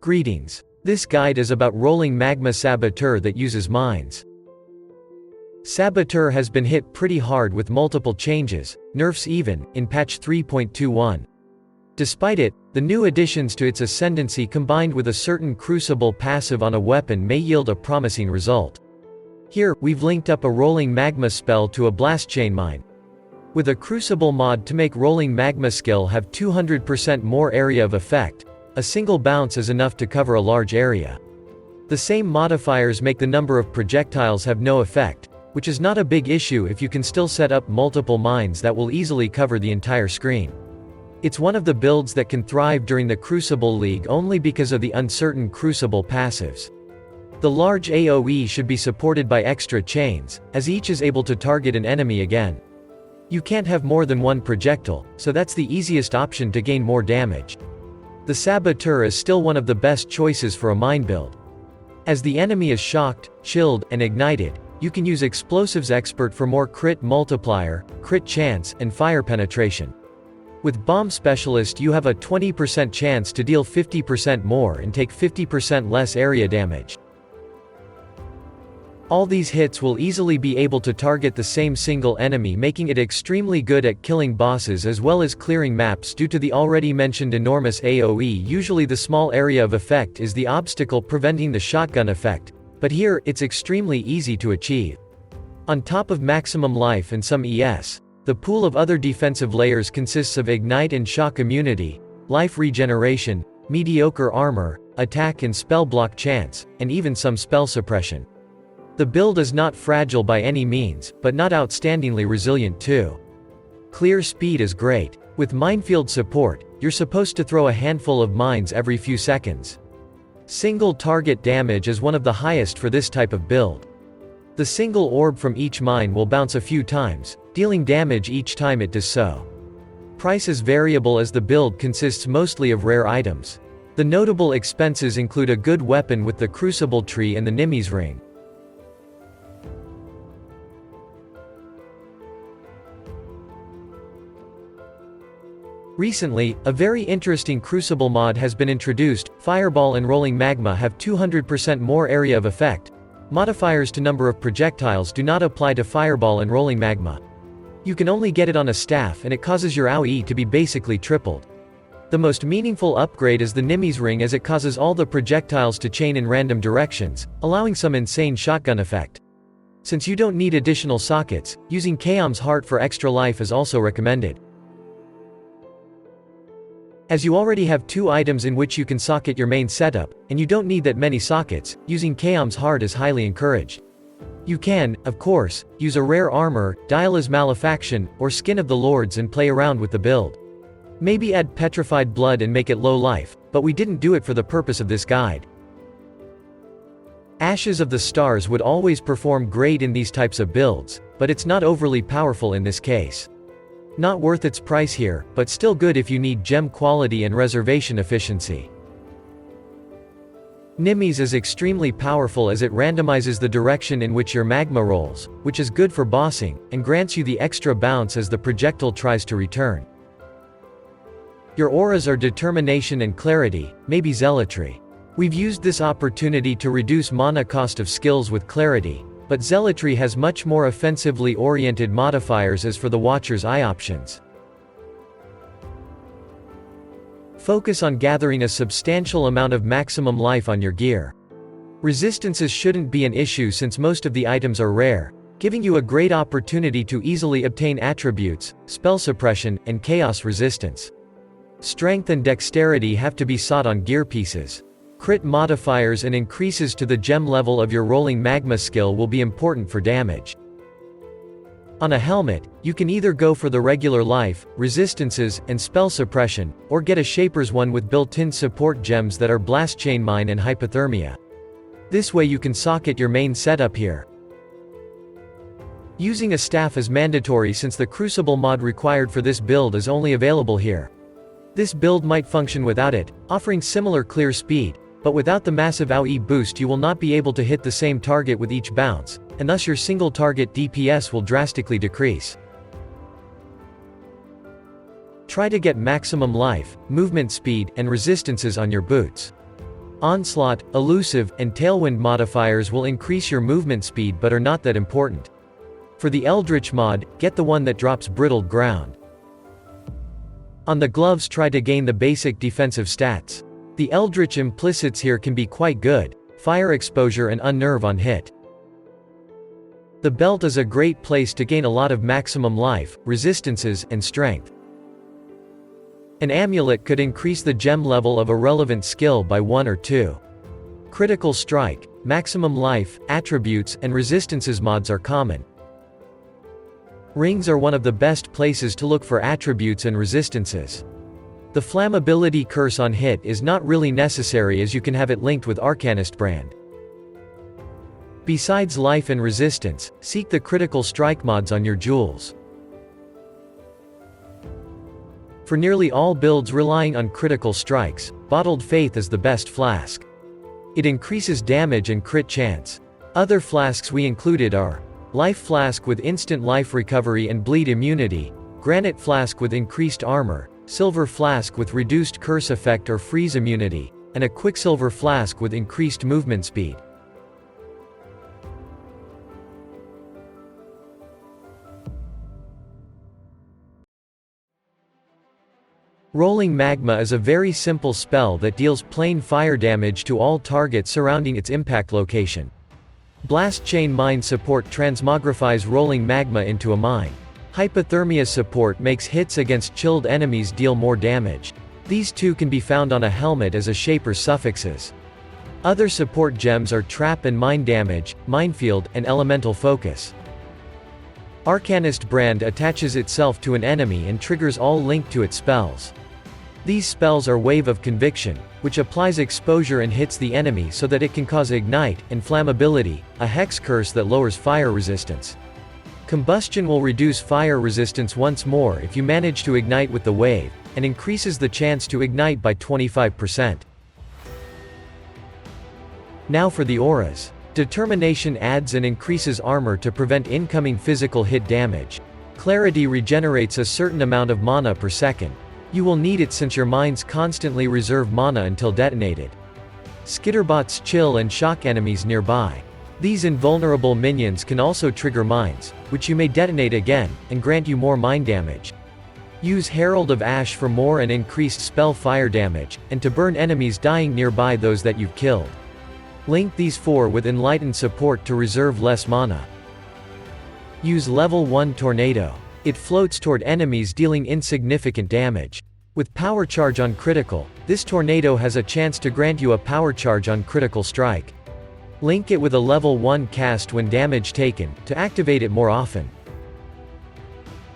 Greetings. This guide is about rolling magma saboteur that uses mines. Saboteur has been hit pretty hard with multiple changes, nerfs even, in patch 3.21. Despite it, the new additions to its ascendancy combined with a certain Crucible passive on a weapon may yield a promising result. Here, we've linked up a rolling magma spell to a blast chain mine. With a Crucible mod to make rolling magma skill have 200% more area of effect, a single bounce is enough to cover a large area. The same modifiers make the number of projectiles have no effect, which is not a big issue if you can still set up multiple mines that will easily cover the entire screen. It's one of the builds that can thrive during the Crucible League only because of the uncertain Crucible passives. The large AoE should be supported by extra chains, as each is able to target an enemy again. You can't have more than one projectile, so that's the easiest option to gain more damage. The Saboteur is still one of the best choices for a mine build. As the enemy is shocked, chilled, and ignited, you can use Explosives Expert for more crit multiplier, crit chance, and fire penetration. With Bomb Specialist you have a 20% chance to deal 50% more and take 50% less area damage. All these hits will easily be able to target the same single enemy, making it extremely good at killing bosses as well as clearing maps due to the already mentioned enormous AoE. Usually the small area of effect is the obstacle preventing the shotgun effect, but here, it's extremely easy to achieve. On top of maximum life and some ES, the pool of other defensive layers consists of Ignite and Shock Immunity, Life Regeneration, Mediocre Armor, Attack and Spell Block Chance, and even some Spell Suppression. The build is not fragile by any means, but not outstandingly resilient too. Clear speed is great. With minefield support, you're supposed to throw a handful of mines every few seconds. Single target damage is one of the highest for this type of build. The single orb from each mine will bounce a few times, dealing damage each time it does so. Price is variable as the build consists mostly of rare items. The notable expenses include a good weapon with the Crucible Tree and the NIMIS ring. Recently, a very interesting Crucible mod has been introduced. Fireball and Rolling Magma have 200% more area of effect. Modifiers to number of projectiles do not apply to Fireball and Rolling Magma. You can only get it on a staff and it causes your AoE to be basically tripled. The most meaningful upgrade is the NIMIS ring as it causes all the projectiles to chain in random directions, allowing some insane shotgun effect. Since you don't need additional sockets, using Chaom's Heart for extra life is also recommended. As you already have 2 items in which you can socket your main setup, and you don't need that many sockets, using Chaom's Heart is highly encouraged. You can, of course, use a rare armor, Diala's Malefaction, or Skin of the Lords and play around with the build. Maybe add Petrified Blood and make it low life, but we didn't do it for the purpose of this guide. Ashes of the Stars would always perform great in these types of builds, but it's not overly powerful in this case. Not worth its price here, but still good if you need gem quality and reservation efficiency. NIMIS is extremely powerful as it randomizes the direction in which your magma rolls, which is good for bossing, and grants you the extra bounce as the projectile tries to return. Your auras are Determination and Clarity, maybe Zealotry. We've used this opportunity to reduce mana cost of skills with Clarity, but Zealotry has much more offensively oriented modifiers as for the Watcher's Eye options. Focus on gathering a substantial amount of maximum life on your gear. Resistances shouldn't be an issue since most of the items are rare, giving you a great opportunity to easily obtain attributes, spell suppression, and chaos resistance. Strength and dexterity have to be sought on gear pieces. Crit modifiers and increases to the gem level of your Rolling Magma skill will be important for damage. On a helmet, you can either go for the regular life, resistances, and spell suppression, or get a Shaper's one with built-in support gems that are Blast Chain Mine and Hypothermia. This way you can socket your main setup here. Using a staff is mandatory since the Crucible mod required for this build is only available here. This build might function without it, offering similar clear speed, but without the massive AoE boost you will not be able to hit the same target with each bounce, and thus your single target DPS will drastically decrease. Try to get maximum life, movement speed, and resistances on your boots. Onslaught, Elusive, and Tailwind modifiers will increase your movement speed but are not that important. For the Eldritch mod, get the one that drops Brittled Ground. On the gloves, try to gain the basic defensive stats. The Eldritch implicits here can be quite good: fire exposure and unnerve on hit. The belt is a great place to gain a lot of maximum life, resistances, and strength. An amulet could increase the gem level of a relevant skill by 1 or 2. Critical strike, maximum life, attributes, and resistances mods are common. Rings are one of the best places to look for attributes and resistances. The flammability curse on hit is not really necessary, as you can have it linked with Arcanist brand. Besides life and resistance, seek the critical strike mods on your jewels. For nearly all builds relying on critical strikes, Bottled Faith is the best flask. It increases damage and crit chance. Other flasks we included are Life Flask with instant life recovery and bleed immunity, Granite Flask with increased armor, Silver Flask with reduced curse effect or freeze immunity, and a Quicksilver Flask with increased movement speed. Rolling Magma is a very simple spell that deals plain fire damage to all targets surrounding its impact location. Blast Chain Mine support transmogrifies Rolling Magma into a mine. Hypothermia support makes hits against chilled enemies deal more damage. These two can be found on a helmet as a shaper's suffixes. Other support gems are Trap and Mine Damage, Minefield, and Elemental Focus. Arcanist brand attaches itself to an enemy and triggers all linked to its spells. These spells are Wave of Conviction, which applies exposure and hits the enemy so that it can cause Ignite, and Flammability, a hex curse that lowers fire resistance. Combustion will reduce fire resistance once more if you manage to ignite with the wave, and increases the chance to ignite by 25%. Now for the auras. Determination adds and increases armor to prevent incoming physical hit damage. Clarity regenerates a certain amount of mana per second. You will need it since your mines constantly reserve mana until detonated. Skitterbots chill and shock enemies nearby. These invulnerable minions can also trigger mines, which you may detonate again, and grant you more mine damage. Use Herald of Ash for more and increased spell fire damage, and to burn enemies dying nearby those that you've killed. Link these 4 with Enlightened support to reserve less mana. Use Level 1 Tornado. It floats toward enemies dealing insignificant damage. With Power Charge on critical, this tornado has a chance to grant you a Power Charge on critical strike. Link it with a Level 1 cast when damage taken, to activate it more often.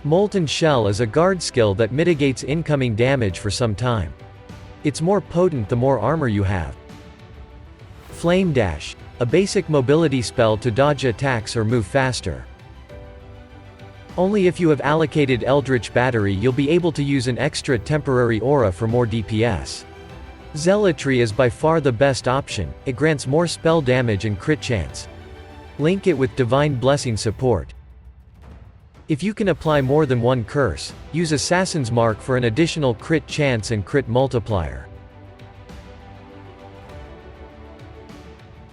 Molten Shell is a guard skill that mitigates incoming damage for some time. It's more potent the more armor you have. Flame Dash, a basic mobility spell to dodge attacks or move faster. Only if you have allocated Eldritch Battery you'll be able to use an extra temporary aura for more DPS. Zealotry is by far the best option, it grants more spell damage and crit chance. Link it with Divine Blessing support. If you can apply more than one curse, use Assassin's Mark for an additional crit chance and crit multiplier.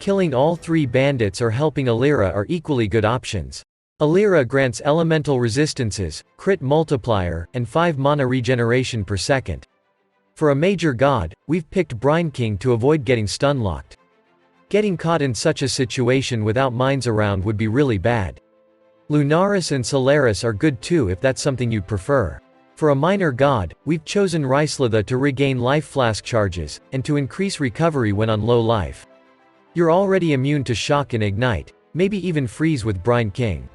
Killing all 3 bandits or helping Alira are equally good options. Alira grants elemental resistances, crit multiplier, and 5 mana regeneration per second. For a major god, we've picked Brine King to avoid getting stunlocked. Getting caught in such a situation without mines around would be really bad. Lunaris and Solaris are good too if that's something you'd prefer. For a minor god, we've chosen Ryslatha to regain life flask charges, and to increase recovery when on low life. You're already immune to shock and ignite, maybe even freeze with Brine King.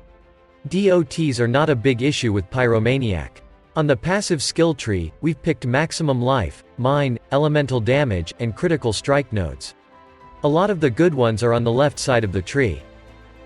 DOTs are not a big issue with Pyromaniac. On the passive skill tree, we've picked maximum life, mine, elemental damage, and critical strike nodes. A lot of the good ones are on the left side of the tree.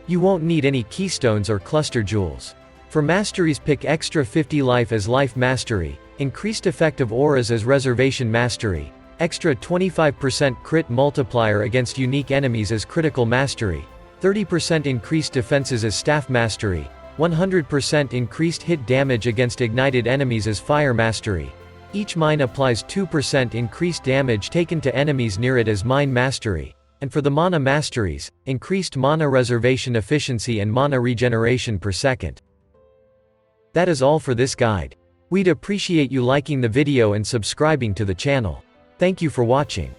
You won't need any keystones or cluster jewels. For masteries, pick extra 50 life as life mastery, increased effect of auras as reservation mastery, extra 25% crit multiplier against unique enemies as critical mastery, 30% increased defenses as staff mastery, 100% increased hit damage against ignited enemies as fire mastery, Each mine applies 2% increased damage taken to enemies near it as mine mastery. And for the mana masteries, increased mana reservation efficiency and mana regeneration per second. That is all for this guide. We'd appreciate you liking the video and subscribing to the channel. Thank you for watching.